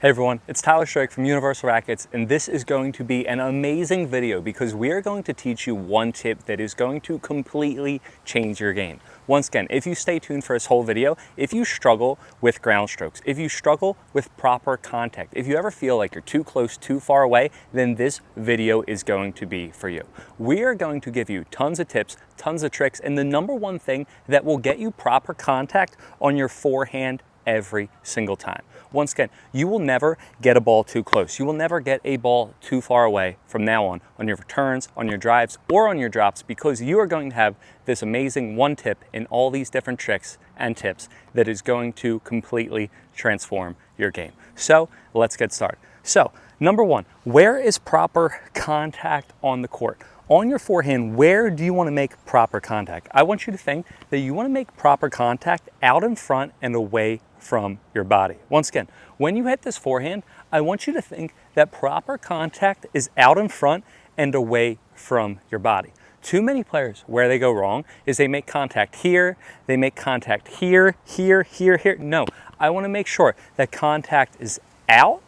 Hey everyone, it's Tyler Strike from Universal Rackets, and this is going to be an amazing video because we are going to teach you one tip that is going to completely change your game. Once again, if you stay tuned for this whole video, if you struggle with ground strokes, if you struggle with proper contact, if you ever feel like you're too close, too far away, then this video is going to be for you. We are going to give you tons of tips, tons of tricks, and the number one thing that will get you proper contact on your forehand every single time. Once again, you will never get a ball too close. You will never get a ball too far away from now on your returns, on your drives, or on your drops, because you are going to have this amazing one tip in all these different tricks and tips that is going to completely transform your game. So let's get started. So number one, where is proper contact on the court? On your forehand, where do you want to make proper contact? I want you to think that you want to make proper contact out in front and away from your body. Once again, when you hit this forehand, I want you to think that proper contact is out in front and away from your body. Too many players, where they go wrong is they make contact here, they make contact here, here, here, here. No, I want to make sure that contact is out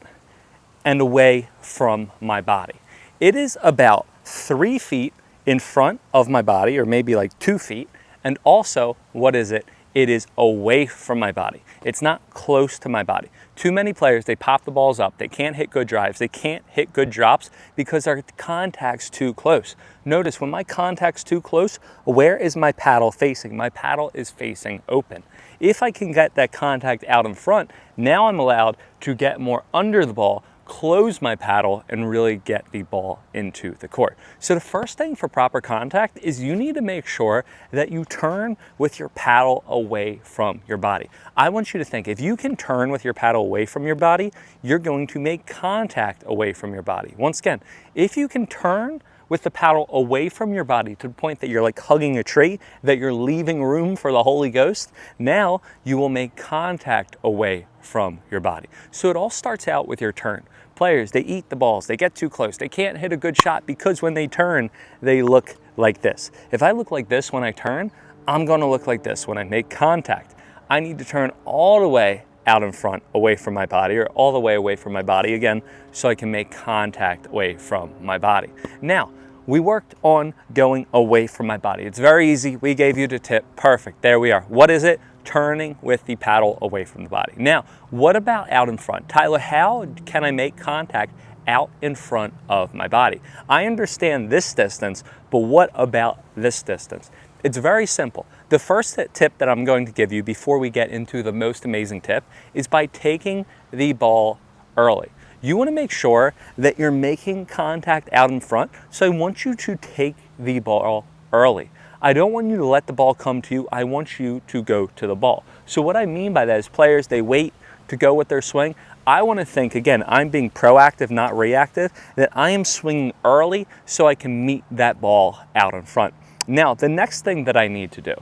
and away from my body. It is about 3 feet in front of my body, or maybe like 2 feet, and also, what is it? It is away from my body. It's not close to my body. Too many players, they pop the balls up, they can't hit good drives, they can't hit good drops because their contact's too close. Notice when my contact's too close, where is my paddle facing? My paddle is facing open. If I can get that contact out in front, now I'm allowed to get more under the ball, close my paddle, and really get the ball into the court. So the first thing for proper contact is you need to make sure that you turn with your paddle away from your body. I want you to think, if you can turn with your paddle away from your body, you're going to make contact away from your body. Once again, if you can turn with the paddle away from your body to the point that you're like hugging a tree, that you're leaving room for the Holy Ghost, now you will make contact away from your body. So it all starts out with your turn. Players, they eat the balls, they get too close, they can't hit a good shot because when they turn, they look like this. If I look like this when I turn, I'm gonna look like this when I make contact. I need to turn all the way out in front, away from my body, or all the way away from my body again, so I can make contact away from my body. Now, we worked on going away from my body. It's very easy. We gave you the tip. Perfect. There we are. What is it? Turning with the paddle away from the body. Now, what about out in front? Tyler, how can I make contact out in front of my body? I understand this distance, but what about this distance? It's very simple. The first tip that I'm going to give you before we get into the most amazing tip is by taking the ball early. You want to make sure that you're making contact out in front, so I want you to take the ball early. I don't want you to let the ball come to you. I want you to go to the ball. So what I mean by that is players, they wait to go with their swing. I want to think, again, I'm being proactive, not reactive, that I am swinging early so I can meet that ball out in front. Now, the next thing that I need to do,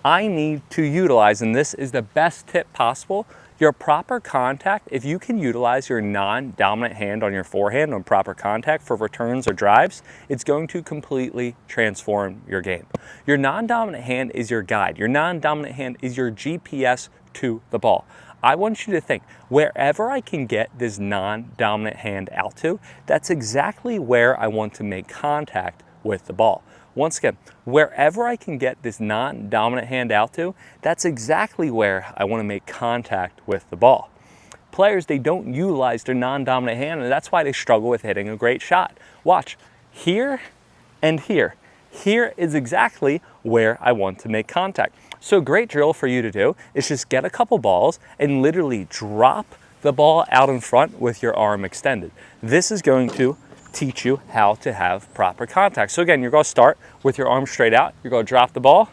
I need to utilize, and this is the best tip possible, your proper contact. If you can utilize your non-dominant hand on your forehand on proper contact for returns or drives, it's going to completely transform your game. Your non-dominant hand is your guide. Your non-dominant hand is your GPS to the ball. I want you to think, wherever I can get this non-dominant hand out to, that's exactly where I want to make contact with the ball. Once again, wherever I can get this non-dominant hand out to, that's exactly where I want to make contact with the ball. Players, they don't utilize their non-dominant hand, and that's why they struggle with hitting a great shot. Watch, here and here. Here is exactly where I want to make contact. So a great drill for you to do is just get a couple balls and literally drop the ball out in front with your arm extended. This is going to teach you how to have proper contact. So again, you're going to start with your arm straight out, you're going to drop the ball,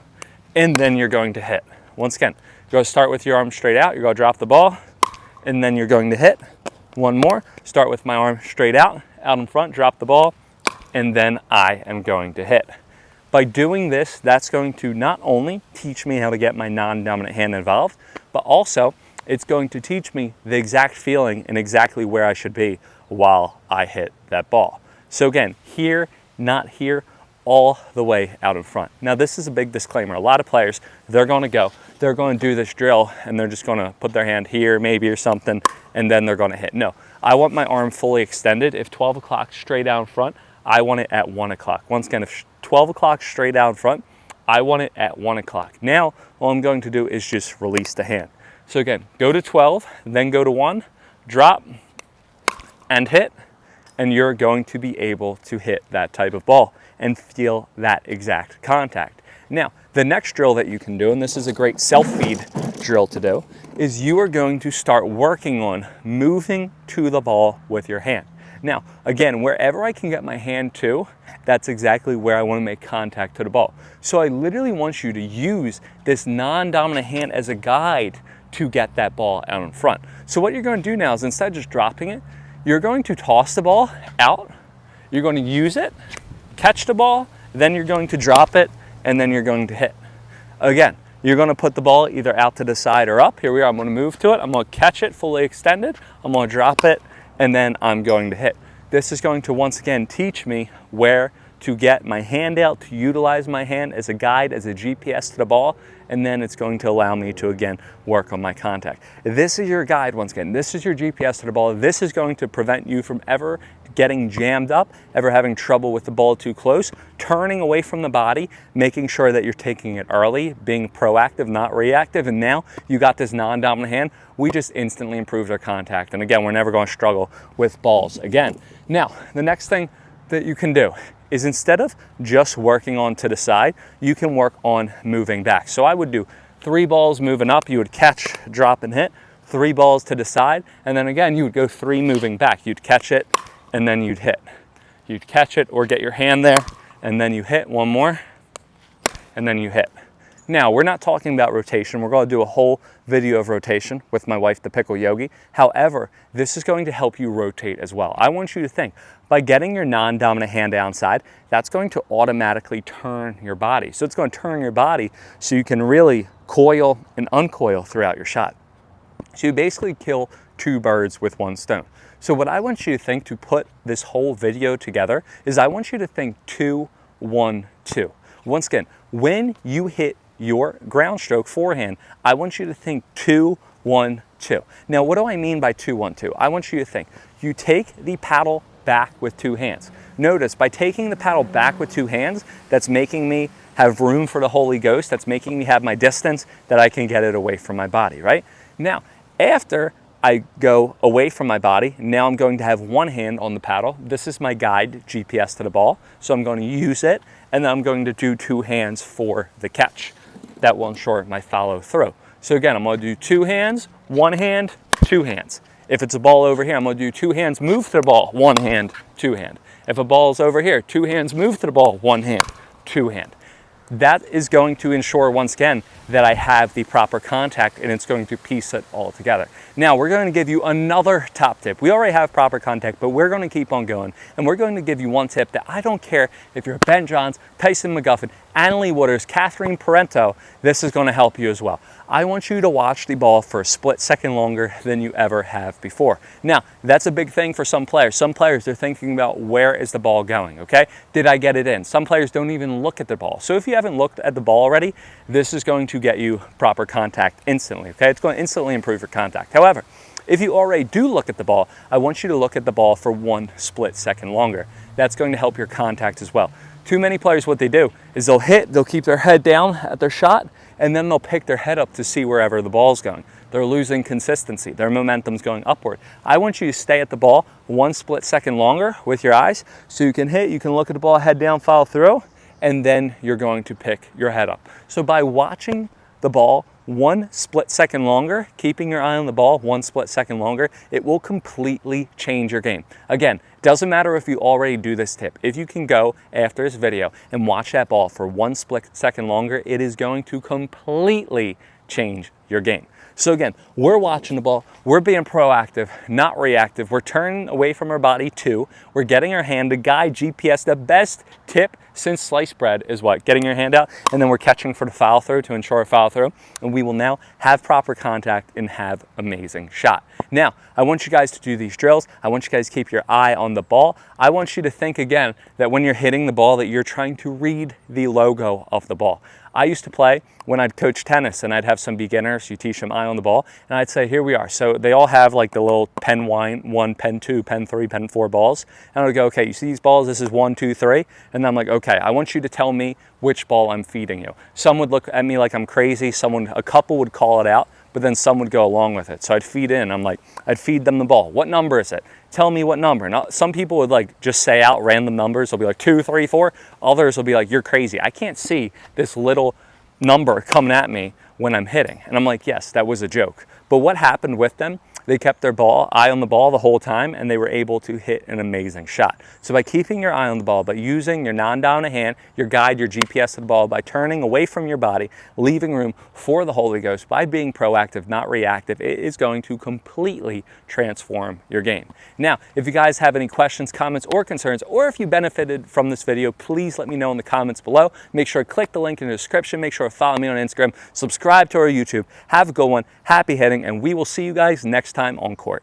and then you're going to hit. Once again, you're going to start with your arm straight out, you're going to drop the ball, and then you're going to hit. One more, start with my arm straight out in front, drop the ball, and then I am going to hit. By doing this, that's going to not only teach me how to get my non-dominant hand involved, but also it's going to teach me the exact feeling and exactly where I should be while I hit that ball. So again, here, not here, all the way out in front. Now this is a big disclaimer. A lot of players, they're going to do this drill and they're just going to put their hand here maybe or something, and then they're going to hit. No, I want my arm fully extended. If 12 o'clock straight out in front, I want it at 1 o'clock. Once again, if 12 o'clock straight out in front, I want it at 1 o'clock. Now, all I'm going to do is just release the hand. So again, go to 12, then go to 1, drop, and hit, and you're going to be able to hit that type of ball and feel that exact contact. Now, the next drill that you can do, and this is a great self-feed drill to do, is you are going to start working on moving to the ball with your hand. Now, again, wherever I can get my hand to, that's exactly where I want to make contact to the ball. So I literally want you to use this non-dominant hand as a guide to get that ball out in front. So what you're going to do now is, instead of just dropping it, you're going to toss the ball out, you're going to use it, catch the ball, then you're going to drop it, and then you're going to hit. Again, you're going to put the ball either out to the side or up. Here we are. I'm going to move to it. I'm going to catch it fully extended. I'm going to drop it, and then I'm going to hit. This is going to once again teach me where to get my hand out, to utilize my hand as a guide, as a GPS to the ball, and then it's going to allow me to again work on my contact. This is your guide once again. This is your GPS to the ball. This is going to prevent you from ever getting jammed up, ever having trouble with the ball too close, turning away from the body, making sure that you're taking it early, being proactive, not reactive, and now you got this non-dominant hand. We just instantly improved our contact, and again, we're never going to struggle with balls again. Now, the next thing that you can do is, instead of just working on to the side, you can work on moving back. So I would do 3 balls moving up, you would catch, drop, and hit, 3 balls to the side, and then again, you would go 3 moving back. You'd catch it, and then you'd hit. You'd catch it or get your hand there, and then you hit 1 more, and then you hit. Now, we're not talking about rotation. We're going to do a whole video of rotation with my wife, the Pickle Yogi. However, this is going to help you rotate as well. I want you to think, by getting your non-dominant hand downside, that's going to automatically turn your body. So it's going to turn your body so you can really coil and uncoil throughout your shot. So you basically kill 2 birds with 1 stone. So what I want you to think, to put this whole video together, is I want you to think 2, 1, 2. Once again, when you hit your ground stroke forehand, I want you to think 2, 1, 2. Now, what do I mean by 2, 1, 2? I want you to think, you take the paddle back with 2 hands. Notice, by taking the paddle back with 2 hands, that's making me have room for the Holy Ghost. That's making me have my distance that I can get it away from my body, right? Now, after I go away from my body, now I'm going to have 1 hand on the paddle. This is my guide GPS to the ball. So I'm going to use it, and then I'm going to do 2 hands for the catch. That will ensure my follow through. So again, I'm going to do 2 hands, 1 hand, 2 hands. If it's a ball over here, I'm going to do 2 hands, move to the ball, 1 hand, 2 hand. If a ball is over here, 2 hands, move to the ball, 1 hand, 2 hand. That is going to ensure, once again, that I have the proper contact, and it's going to piece it all together. Now, we're going to give you another top tip. We already have proper contact, but we're going to keep on going, and we're going to give you 1 tip that I don't care if you're Ben Johns, Tyson McGuffin, Annalie Waters, Catherine Parento, this is going to help you as well. I want you to watch the ball for a split second longer than you ever have before. Now, that's a big thing for some players. Some players, they're thinking about, where is the ball going, okay? Did I get it in? Some players don't even look at the ball. So if you haven't looked at the ball already, this is going to get you proper contact instantly, okay? It's going to instantly improve your contact. However, if you already do look at the ball, I want you to look at the ball for 1 split second longer. That's going to help your contact as well. Too many players, what they do is they'll hit, they'll keep their head down at their shot, and then they'll pick their head up to see wherever the ball's going. They're losing consistency. Their momentum's going upward. I want you to stay at the ball 1 split second longer with your eyes, so you can hit, you can look at the ball, head down, follow through, and then you're going to pick your head up. So by watching the ball 1 split second longer, keeping your eye on the ball 1 split second longer, it will completely change your game. Again, doesn't matter if you already do this tip. If you can go after this video and watch that ball for 1 split second longer, it is going to completely change your game. So again, we're watching the ball, we're being proactive, not reactive. We're turning away from our body too. We're getting our hand to guide GPS. The best tip since sliced bread is what? Getting your hand out, and then we're catching for the foul throw to ensure a foul throw, and we will now have proper contact and have amazing shot. Now, I want you guys to do these drills. I want you guys to keep your eye on the ball. I want you to think again that when you're hitting the ball that you're trying to read the logo of the ball. I used to play when I'd coach tennis, and I'd have some beginners, you teach them eye on the ball, and I'd say, here we are. So they all have like the little pen 1, pen 2, pen 3, pen 4 balls. And I would go, okay, you see these balls? This is 1, 2, 3. And I'm like, okay, I want you to tell me which ball I'm feeding you. Some would look at me like I'm crazy. A couple would call it out, but then some would go along with it. So I'd feed in. I'd feed them the ball. What number is it? Tell me what number. Now, some people would like just say out random numbers. They'll be like 2, 3, 4. Others will be like, you're crazy. I can't see this little number coming at me when I'm hitting. And I'm like, yes, that was a joke. But what happened with them? They kept their eye on the ball the whole time, and they were able to hit an amazing shot. So by keeping your eye on the ball, by using your non-dominant hand, your guide, your GPS to the ball, by turning away from your body, leaving room for the Holy Ghost, by being proactive, not reactive, it is going to completely transform your game. Now, if you guys have any questions, comments, or concerns, or if you benefited from this video, please let me know in the comments below. Make sure to click the link in the description. Make sure to follow me on Instagram. Subscribe to our YouTube. Have a good one. Happy hitting, and we will see you guys next time on court.